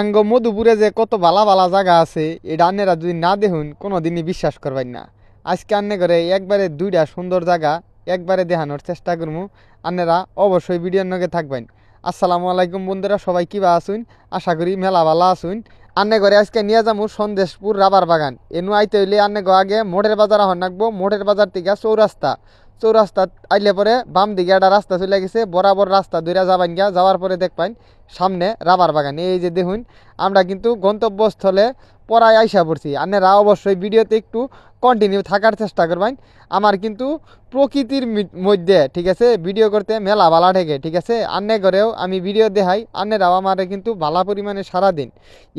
আঙ্গ মধুপুরে যে কত বালা বালা জায়গা আছে এটা আন্নেরা যদি না দেখুন কোনো দিনই বিশ্বাস করবেন না। আজকে আন্নে করে একবারে দুইটা সুন্দর জায়গা একবারে দেখানোর চেষ্টা করবো। আন্নেরা অবশ্যই ভিডিওর নগে থাকবেন। আসসালামু আলাইকুম বন্ধুরা, সবাই কিবা আসুন, আশা করি মেলা ভালা আসুন। আন্নে করে আজকে নিয়ে যাবো সন্দেশপুর রাবার বাগান। এনু আইতে হইলে আন্নে গো আগে মোড়ের বাজার আহন রাখবো। মোড়ের বাজার থেকে চৌরাস্তা, চৌরাস্তা আইলে পরে বাম দিকে একটা রাস্তা চলে গেছে, বরাবর রাস্তা দুইটা যাবেন গিয়া, যাওয়ার পরে দেখবেন সামনে রাবার বাগান। এই যে দেখুন আমরা কিন্তু গন্তব্যস্থলে পড়ায় আইসা পড়ছি। আপনারা অবশ্যই ভিডিওতে একটু কন্টিনিউ থাকার চেষ্টা করবেন। আমার কিন্তু প্রকৃতির মধ্যে ঠিক আছে ভিডিও করতে মেলা ভালা ঠেকে, ঠিক আছে। আন্নে করেও আমি ভিডিও দেখাই, আন্নেরাও আমার কিন্তু ভালা পরিমাণে সারা দিন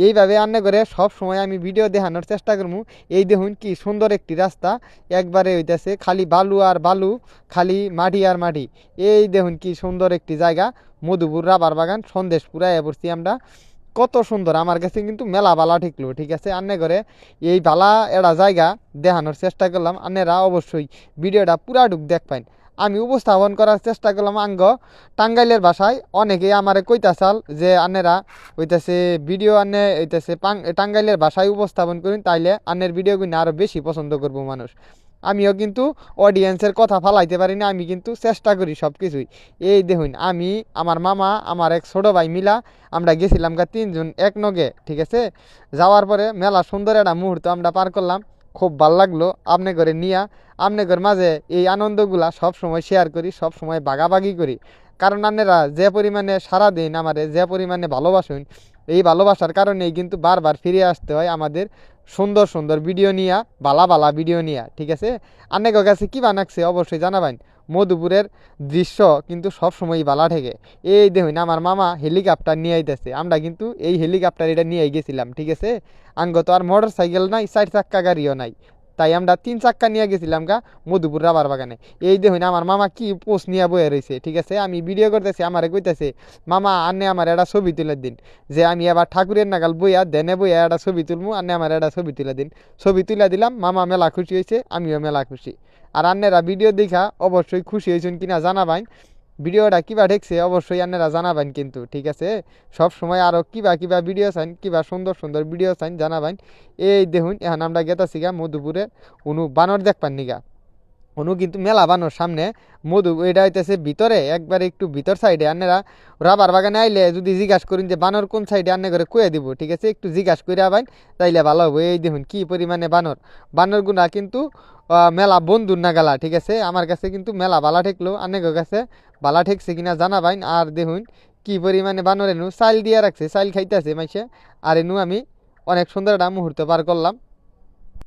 এইভাবে আন্নে করে সব সময় আমি ভিডিও দেখানোর চেষ্টা করবো। এই দেখুন কি সুন্দর একটি রাস্তা, একবারে হইতেছে খালি বালু আর বালু, খালি মাটি আর মাটি। এই দেখুন কি সুন্দর একটি জায়গা, মধুপুর রাবার বাগান সন্দেশপুরা এ পড়ছি আমরা। কত সুন্দর, আমার কাছে কিন্তু মেলা বালা ঠিকলো, ঠিক আছে। আন্নে করে এই বালা এরা জায়গা দেখানোর চেষ্টা করলাম। আন্নেরা অবশ্যই ভিডিওটা পুরা ঢুক দেখবেন। আমি উপস্থাপন করার চেষ্টা করলাম আঙ্গ টাঙ্গাইলের ভাষায়। অনেকেই আমারে কইতাছাল যে আন্নেরা হইতেছে ভিডিও আন্নে হইতেছে টাঙ্গাইলের ভাষায় উপস্থাপন করুন, তাইলে আন্নের ভিডিওগুলো আরও বেশি পছন্দ করবো মানুষ। আমিও কিন্তু অডিয়েন্সের কথা ফালাইতে পারি না, আমি কিন্তু চেষ্টা করি সব কিছুই। এই দেখুন আমি, আমার মামা, আমার এক ছোটো ভাই মিলা আমরা গেছিলাম গা তিনজন এক নগে, ঠিক আছে। যাওয়ার পরে মেলা সুন্দর একটা মুহূর্ত আমরা পার করলাম, খুব ভাল লাগলো। আপনি করে নিয়া আপনাদের মাঝে এই আনন্দগুলা সব সময় শেয়ার করি, সব সময় ভাগাভাগি করি। কারণ আপনারা যে পরিমাণে সারাদিন আমারে যে পরিমাণে ভালোবাসুন, এই ভালোবাসার কারণেই কিন্তু বারবার ফিরে আসতে হয় আমাদের সুন্দর সুন্দর ভিডিও নিয়া, বালা বালা ভিডিও নিয়া, ঠিক আছে। আপনাদের কাছে কী বানাচ্ছে অবশ্যই জানাবেন। মধুপুরের দৃশ্য কিন্তু সবসময়ই বালা ঠেকে। এই দেখুন আমার মামা হেলিকপ্টার নিয়ে আইতেছে, আমরা কিন্তু এই হেলিকপ্টার এটা নিয়ে গেছিলাম, ঠিক আছে। আঙ্গ তো আর মোটর সাইকেল নাই, 4 চাক্কা গাড়িও নাই, তাই আমরা 3 চাক্কা নিয়ে গেছিলাম গা মধুপুর রাবার বাগানে। এই দেখুন আমার মামা কি পোস্ট নিয়ে বয়ে রয়েছে, ঠিক আছে। আমি ভিডিও করতেছি, আমারে কইতেছে মামা আন্নে আমার একটা ছবি তুলে দিন, যে আমি আবার ঠাকুরের নাগাল বইয়া দেনে বইয়া একটা ছবি তুলবো, আন্নে আমার একটা ছবি তুলে দিন। ছবি তুলে দিলাম, মামা মেলা খুশি হয়েছে, আমিও মেলা খুশি। আর আন্নেরা ভিডিও দেখা অবশ্যই খুশি হয়েছেন কিনা জানাবেন। ভিডিওটা কিবা ঠেকছে অবশ্যই আপনারা জানাবেন কিন্তু, ঠিক আছে। সব সময় আরও কিবা কিবা ভিডিও চান, কিবা সুন্দর সুন্দর ভিডিও চান জানাবেন। এই দেখুন এখন আমরা গেতাছি গা মধুপুরে অনু বানর দেখপান নিগা। অনু কিন্তু মেলা বানর সামনে। মধু এটা হইতেছে ভিতরে, একবারে একটু ভিতর সাইডে। আপনারা রাবার বাগানে আইলে যদি জিজ্ঞাসা করেন যে বানর কোন সাইডে, আন্নে করে কয়ে দিব, ঠিক আছে। একটু জিজ্ঞাসা করে আবেন, তাইলে ভালো হবে। এই দেখুন কি পরিমাণে বানর, বানরগুনা কিন্তু মেলা বন্ধুর না গেলা, ঠিক আছে। আমার কাছে কিন্তু মেলা বালা ঠেকলো, আন্নের কাছে বালা ঠেকছে কিনা জানাবাইন। আর দেখুন কি পরিমাণে বানর এনু চাইল দিয়ে রাখছে, চাইল খাইতেছে মাইসে। আর এনু আমি অনেক সুন্দর একটা মুহূর্ত পার করলাম।